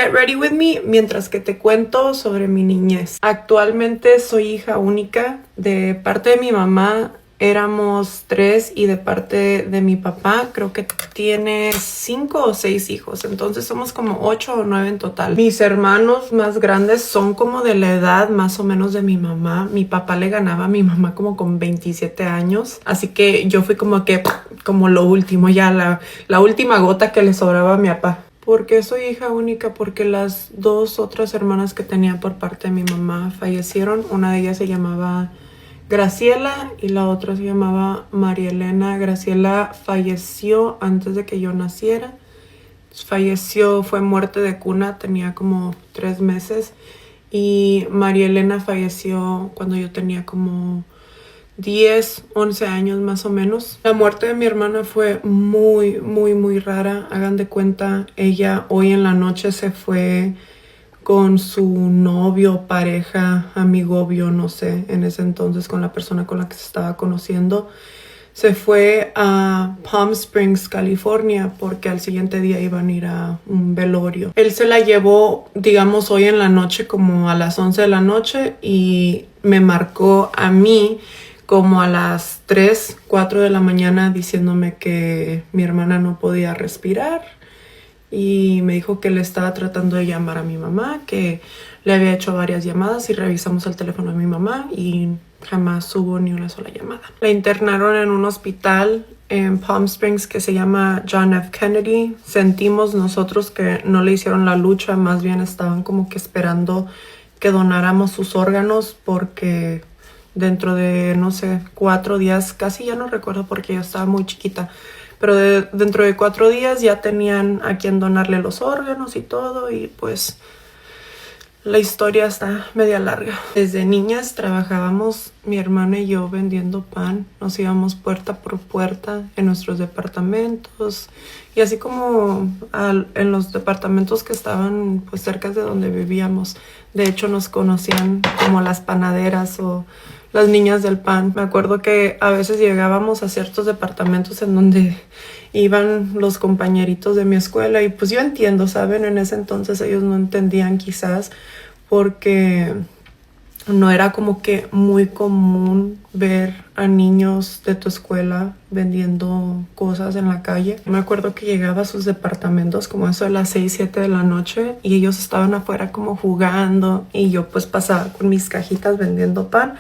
get ready with me mientras que te cuento sobre mi niñez. Actualmente soy hija única. De parte de mi mamá éramos 3 y de parte de mi papá creo que tiene 5 o 6 hijos. Entonces somos como 8 o 9 en total. Mis hermanos más grandes son como de la edad más o menos de mi mamá. Mi papá le ganaba a mi mamá como con 27 años. Así que yo fui como lo último, ya la última gota que le sobraba a mi papá. ¿Por qué soy hija única? Porque las 2 otras hermanas que tenía por parte de mi mamá fallecieron. Una de ellas se llamaba Graciela y la otra se llamaba María Elena. Graciela falleció antes de que yo naciera. Falleció, fue muerte de cuna, tenía como 3 meses. Y María Elena falleció cuando yo tenía como 10, 11 años más o menos. La muerte de mi hermana fue muy, muy, muy rara. Hagan de cuenta, ella hoy en la noche se fue con su novio, pareja, amigovio, no sé, en ese entonces con la persona con la que se estaba conociendo. Se fue a Palm Springs, California, porque al siguiente día iban a ir a un velorio. Él se la llevó, digamos, hoy en la noche como a las 11 de la noche y me marcó a mí como a las 3, 4 de la mañana diciéndome que mi hermana no podía respirar. Y me dijo que le estaba tratando de llamar a mi mamá, que le había hecho varias llamadas y revisamos el teléfono de mi mamá y jamás hubo ni una sola llamada. La internaron en un hospital en Palm Springs que se llama John F. Kennedy. Sentimos nosotros que no le hicieron la lucha, más bien estaban como que esperando que donáramos sus órganos porque dentro de, no sé, 4 días, casi ya no recuerdo porque yo estaba muy chiquita, pero dentro de 4 días ya tenían a quien donarle los órganos y todo, y pues la historia está media larga. Desde niñas trabajábamos mi hermana y yo vendiendo pan. Nos íbamos puerta por puerta en nuestros departamentos y así como en los departamentos que estaban pues cerca de donde vivíamos. De hecho nos conocían como las panaderas o las niñas del pan. Me acuerdo que a veces llegábamos a ciertos departamentos en donde iban los compañeritos de mi escuela y pues yo entiendo, ¿saben? En ese entonces ellos no entendían quizás porque no era como que muy común ver a niños de tu escuela vendiendo cosas en la calle. Me acuerdo que llegaba a sus departamentos como eso de las 6, 7 de la noche y ellos estaban afuera como jugando y yo pues pasaba con mis cajitas vendiendo pan.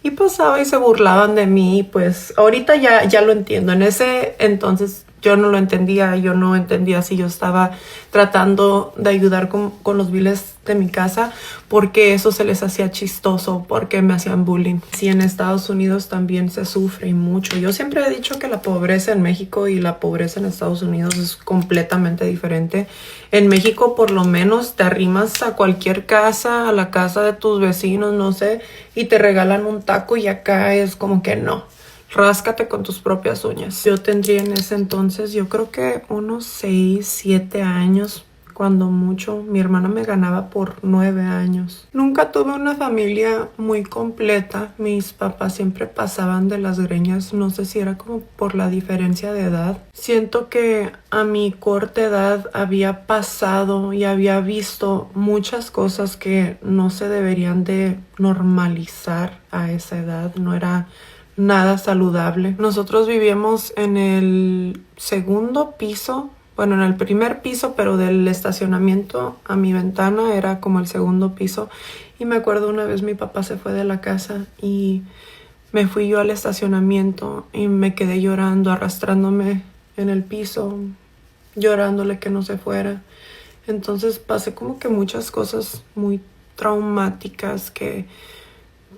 Y pasaba y se burlaban de mí, pues ahorita ya lo entiendo. En ese entonces yo no lo entendía, yo no entendía si yo estaba tratando de ayudar con los biles de mi casa, porque eso se les hacía chistoso, porque me hacían bullying. Sí, en Estados Unidos también se sufre y mucho. Yo siempre he dicho que la pobreza en México y la pobreza en Estados Unidos es completamente diferente. En México por lo menos te arrimas a cualquier casa, a la casa de tus vecinos, no sé, y te regalan un taco, y acá es como que no. Ráscate con tus propias uñas. Yo tendría en ese entonces, yo creo que unos 6, 7 años, cuando mucho. Mi hermana me ganaba por 9 años. Nunca tuve una familia muy completa. Mis papás siempre pasaban de las greñas. No sé si era como por la diferencia de edad. Siento que a mi corta edad había pasado y había visto muchas cosas que no se deberían de normalizar a esa edad. No era nada saludable. Nosotros vivíamos en el segundo piso, bueno, en el primer piso, pero del estacionamiento a mi ventana era como el segundo piso. Y me acuerdo una vez mi papá se fue de la casa y me fui yo al estacionamiento y me quedé llorando, arrastrándome en el piso, llorándole que no se fuera. Entonces pasé como que muchas cosas muy traumáticas que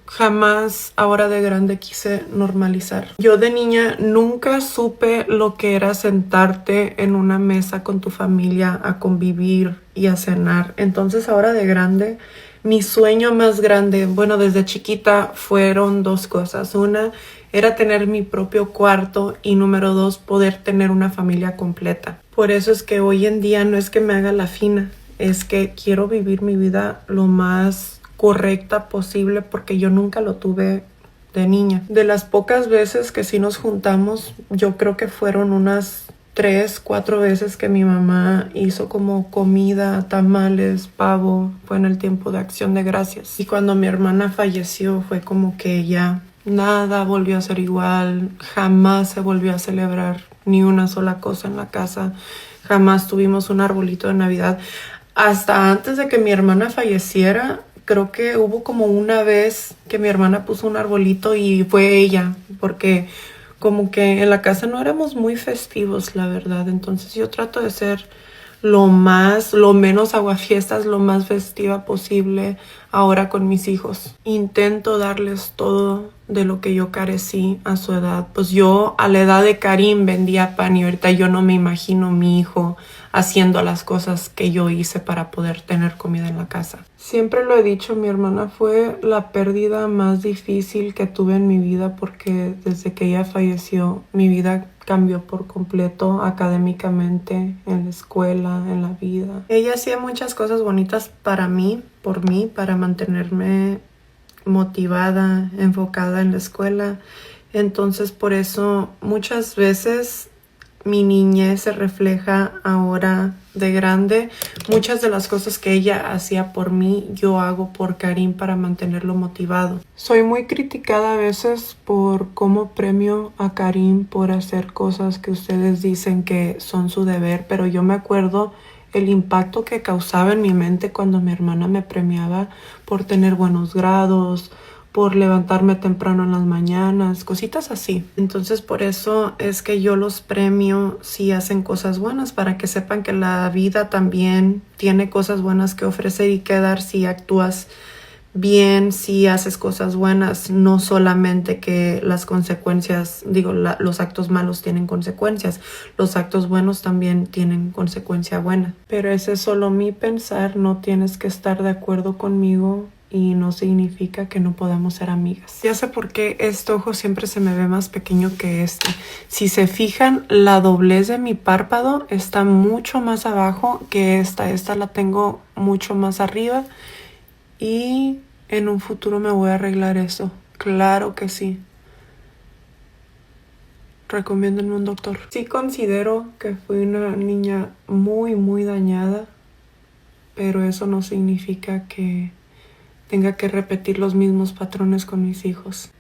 jamás ahora de grande quise normalizar. Yo de niña nunca supe lo que era sentarte en una mesa con tu familia a convivir y a cenar. Entonces ahora de grande, mi sueño más grande, bueno, desde chiquita fueron 2 cosas. Una era tener mi propio cuarto y número 2, poder tener una familia completa. Por eso es que hoy en día no es que me haga la fina, es que quiero vivir mi vida lo más correcta posible porque yo nunca lo tuve de niña. De las pocas veces que sí nos juntamos, yo creo que fueron unas 3, 4 veces que mi mamá hizo como comida, tamales, pavo. Fue en el tiempo de Acción de Gracias. Y cuando mi hermana falleció fue como que ya nada volvió a ser igual. Jamás se volvió a celebrar ni una sola cosa en la casa. Jamás tuvimos un arbolito de Navidad. Hasta antes de que mi hermana falleciera, creo que hubo como una vez que mi hermana puso un arbolito y fue ella, porque como que en la casa no éramos muy festivos, la verdad. Entonces yo trato de ser lo menos aguafiestas, lo más festiva posible ahora con mis hijos. Intento darles todo de lo que yo carecí a su edad. Pues yo a la edad de Karim vendía pan y ahorita yo no me imagino mi hijo haciendo las cosas que yo hice para poder tener comida en la casa. Siempre lo he dicho, mi hermana fue la pérdida más difícil que tuve en mi vida porque desde que ella falleció mi vida cambió por completo académicamente, en la escuela, en la vida. Ella hacía muchas cosas bonitas para mí, para mantenerme motivada, enfocada en la escuela. Entonces por eso muchas veces mi niñez se refleja ahora de grande. Muchas de las cosas que ella hacía por mí, yo hago por Karim para mantenerlo motivado. Soy muy criticada a veces por cómo premio a Karim por hacer cosas que ustedes dicen que son su deber, pero yo me acuerdo el impacto que causaba en mi mente cuando mi hermana me premiaba por tener buenos grados, por levantarme temprano en las mañanas, cositas así. Entonces por eso es que yo los premio si hacen cosas buenas, para que sepan que la vida también tiene cosas buenas que ofrecer y que dar si actúas bien, si haces cosas buenas, no solamente que las consecuencias, los actos malos tienen consecuencias, los actos buenos también tienen consecuencia buena. Pero ese es solo mi pensar, no tienes que estar de acuerdo conmigo y no significa que no podamos ser amigas. Ya sé por qué este ojo siempre se me ve más pequeño que este. Si se fijan, la doblez de mi párpado está mucho más abajo que esta. Esta la tengo mucho más arriba. Y en un futuro me voy a arreglar eso. Claro que sí. Recomiéndenme un doctor. Sí considero que fui una niña muy dañada, pero eso no significa que tenga que repetir los mismos patrones con mis hijos.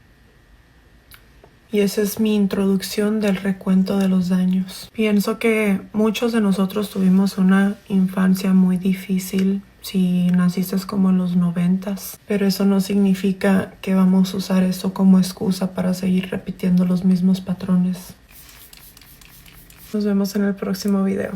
Y esa es mi introducción del recuento de los daños. Pienso que muchos de nosotros tuvimos una infancia muy difícil si naciste como en los 90s, pero eso no significa que vamos a usar eso como excusa para seguir repitiendo los mismos patrones. Nos vemos en el próximo video.